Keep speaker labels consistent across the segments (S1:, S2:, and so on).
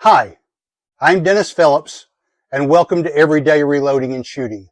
S1: Hi, I'm Dennis Phillips, and welcome to Everyday Reloading and Shooting.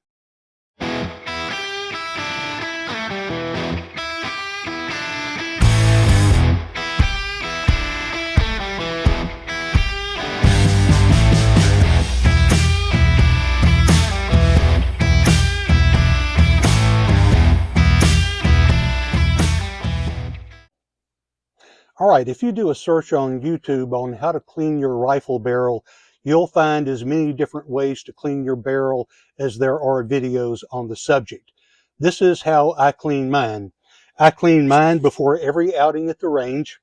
S1: All right, if you do a search on YouTube on how to clean your rifle barrel, you'll find as many different ways to clean your barrel as there are videos on the subject. This is how I clean mine. I clean mine before every outing at the range.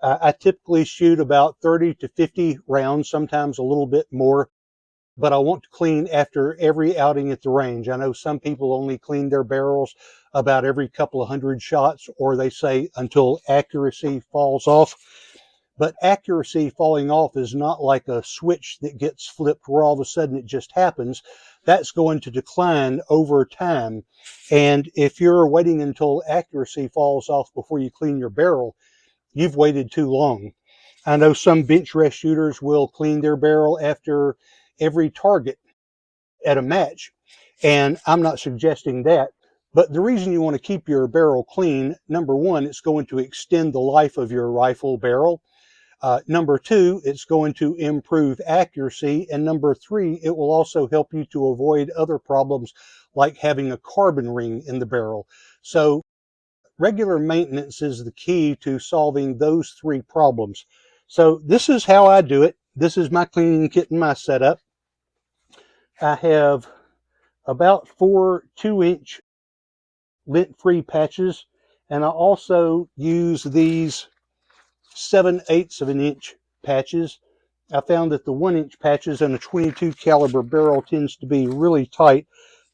S1: I typically shoot about 30 to 50 rounds, sometimes a little bit more, but I want to clean after every outing at the range. I know some people only clean their barrels about every couple of hundred shots, or they say until accuracy falls off. But accuracy falling off is not like a switch that gets flipped where all of a sudden it just happens. That's going to decline over time. And if you're waiting until accuracy falls off before you clean your barrel, you've waited too long. I know some bench rest shooters will clean their barrel after every target at a match, and I'm not suggesting that. But the reason you want to keep your barrel clean, number one, it's going to extend the life of your rifle barrel. Number two, it's going to improve accuracy. And number three, it will also help you to avoid other problems like having a carbon ring in the barrel. So regular maintenance is the key to solving those three problems. So this is how I do it. This is my cleaning kit and my setup. I have about 4 2-inch lint-free patches, and I also use these 7/8 of an inch patches. I found that the 1-inch patches in a 22 caliber barrel tends to be really tight,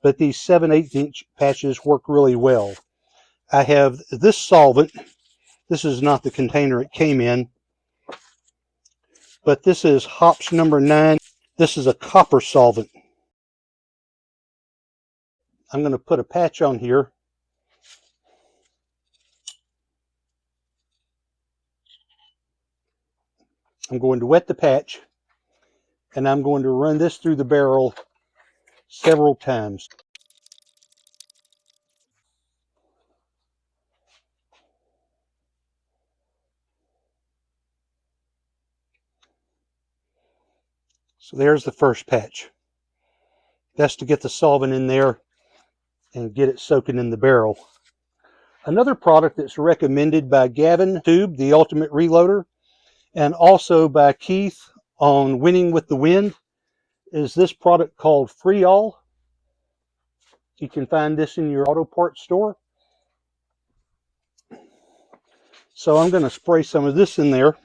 S1: but these 7/8 inch patches work really well. I have this solvent. This is not the container it came in, but this is Hops number 9. This is a copper solvent. I'm going to put a patch on here. I'm going to wet the patch, and I'm going to run this through the barrel several times. So there's the first patch. That's to get the solvent in there and get it soaking in the barrel. Another product that's recommended by Gavin Tube, the Ultimate Reloader, and also by Keith on Winning with the Wind, is this product called Freeall. You can find this in your auto parts store. So I'm going to spray some of this in there.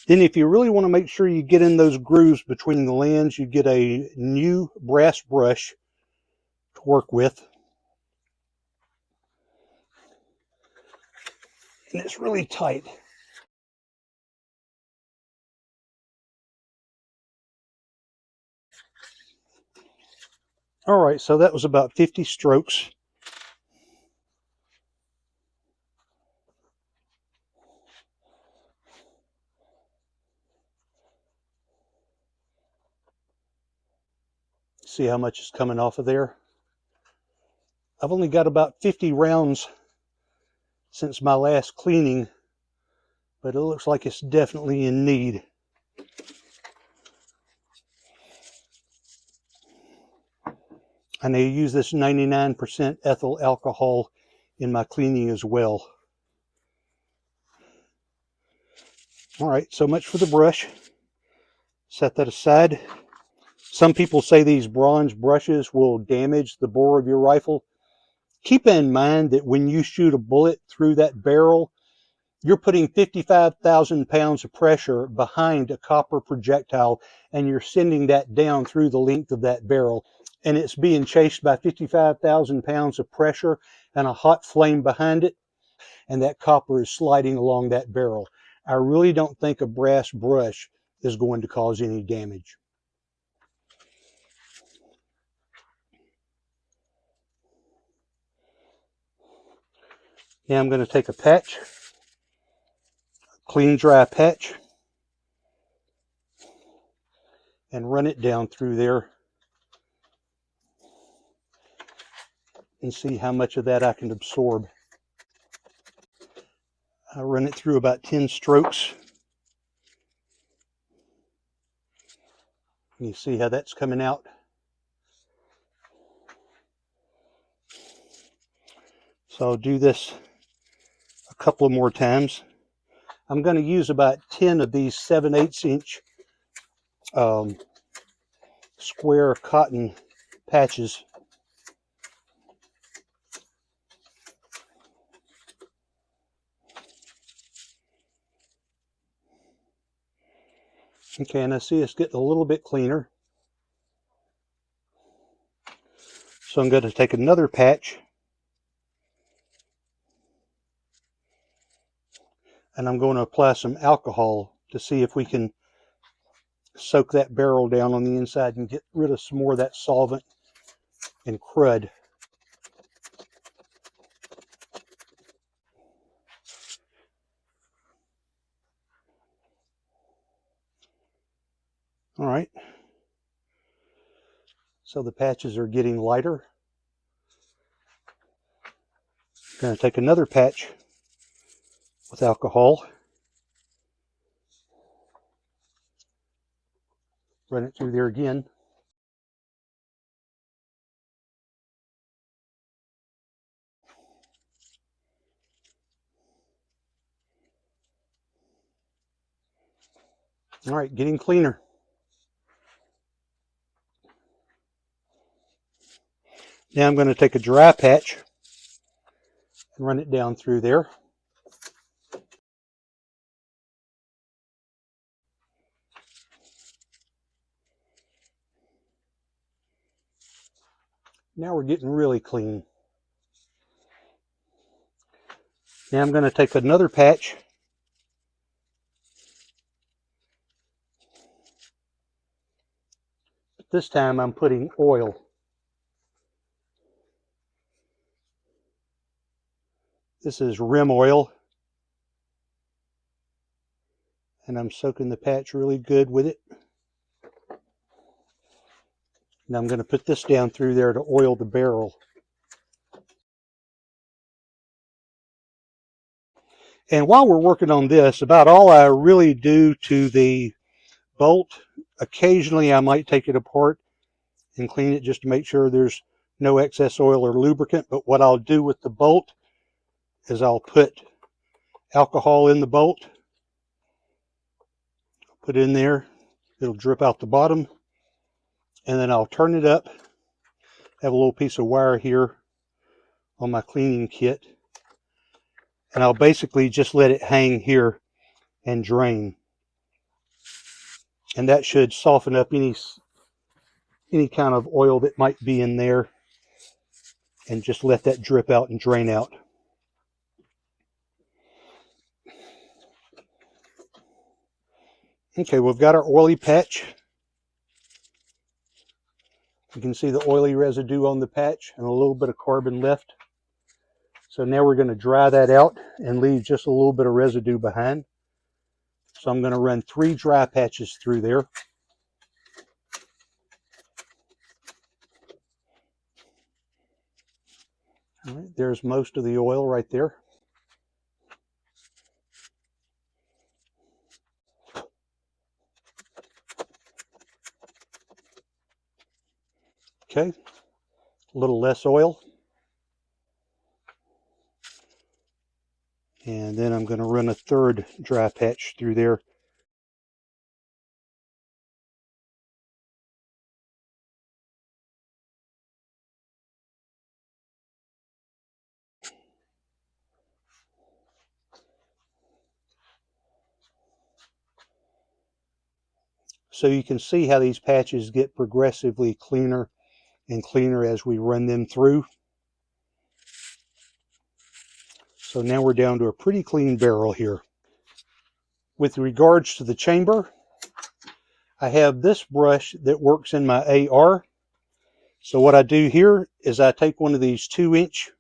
S1: Then if you really want to make sure you get in those grooves between the lands, you get a new brass brush to work with. And it's really tight. All right, so that was about 50 strokes. See how much is coming off of there? I've only got about 50 rounds since my last cleaning, but it looks like it's definitely in need. And I use this 99% ethyl alcohol in my cleaning as well. All right, so much for the brush. Set that aside. Some people say these bronze brushes will damage the bore of your rifle. Keep in mind that when you shoot a bullet through that barrel, you're putting 55,000 pounds of pressure behind a copper projectile, and you're sending that down through the length of that barrel. And it's being chased by 55,000 pounds of pressure and a hot flame behind it, and that copper is sliding along that barrel. I really don't think a brass brush is going to cause any damage. Now I'm going to take a patch, clean dry patch, and run it down through there and see how much of that I can absorb. I run it through about 10 strokes. You see how that's coming out. So I'll do this a couple of more times. I'm going to use about 10 of these 7/8 inch square cotton patches. Okay, and I see it's getting a little bit cleaner. So I'm going to take another patch and I'm going to apply some alcohol to see if we can soak that barrel down on the inside and get rid of some more of that solvent and crud. All right. So the patches are getting lighter. I'm going to take another patch with alcohol, run it through there again. All right, getting cleaner. Now I'm going to take a dry patch and run it down through there. Now we're getting really clean. Now I'm going to take another patch but this time I'm putting oil. This is rim oil, and I'm soaking the patch really good with it. Now I'm going to put this down through there to oil the barrel. And while we're working on this, about all I really do to the bolt, occasionally I might take it apart and clean it just to make sure there's no excess oil or lubricant. But what I'll do with the bolt is I'll put alcohol in the bolt, put it in there, it'll drip out the bottom, and then I'll turn it up. I have a little piece of wire here on my cleaning kit, and I'll basically just let it hang here and drain. And that should soften up any kind of oil that might be in there, and just let that drip out and drain out. Okay, we've got our oily patch. You can see the oily residue on the patch and a little bit of carbon left. So now we're going to dry that out and leave just a little bit of residue behind. So I'm going to run 3 dry patches through there. All right, there's most of the oil right there. Okay, a little less oil. And then I'm going to run a 3rd dry patch through there. So you can see how these patches get progressively cleaner and cleaner as we run them through. So now we're down to a pretty clean barrel here. With regards to the chamber, I have this brush that works in my AR. So what I do here is I take one of these 2-inch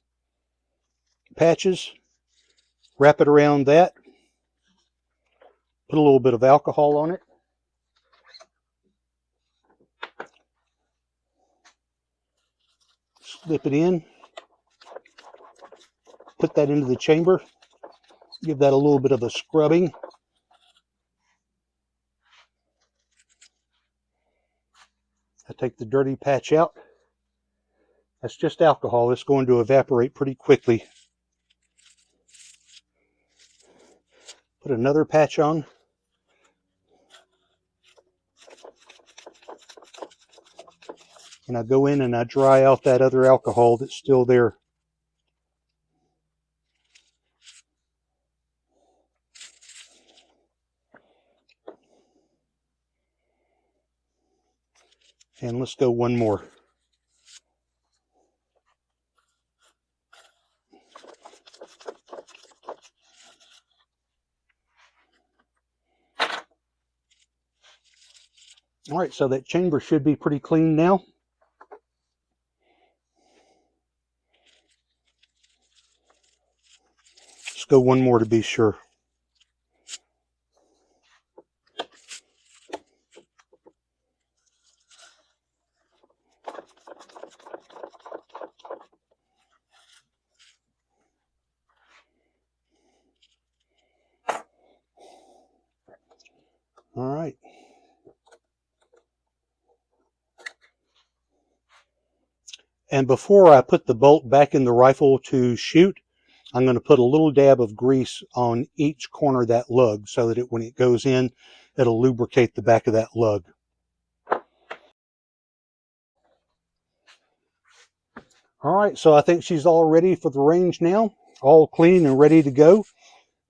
S1: patches Wrap it around that. Put a little bit of alcohol on it. Slip it in. Put that into the chamber. Give that a little bit of a scrubbing. I take the dirty patch out. That's just alcohol. It's going to evaporate pretty quickly. Put another patch on. And I go in and I dry out that other alcohol that's still there. And let's go one more. All right, so that chamber should be pretty clean now. Let's go one more to be sure. All right. And before I put the bolt back in the rifle to shoot, I'm going to put a little dab of grease on each corner of that lug so that when it goes in, it'll lubricate the back of that lug. All right, so I think she's all ready for the range now, all clean and ready to go.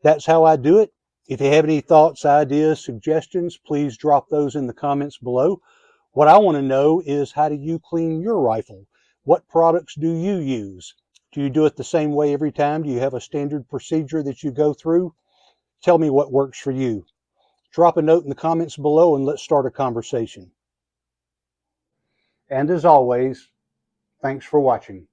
S1: That's how I do it. If you have any thoughts, ideas, suggestions, please drop those in the comments below. What I want to know is, how do you clean your rifle? What products do you use? Do you do it the same way every time? Do you have a standard procedure that you go through? Tell me what works for you. Drop a note in the comments below and let's start a conversation. And as always, thanks for watching.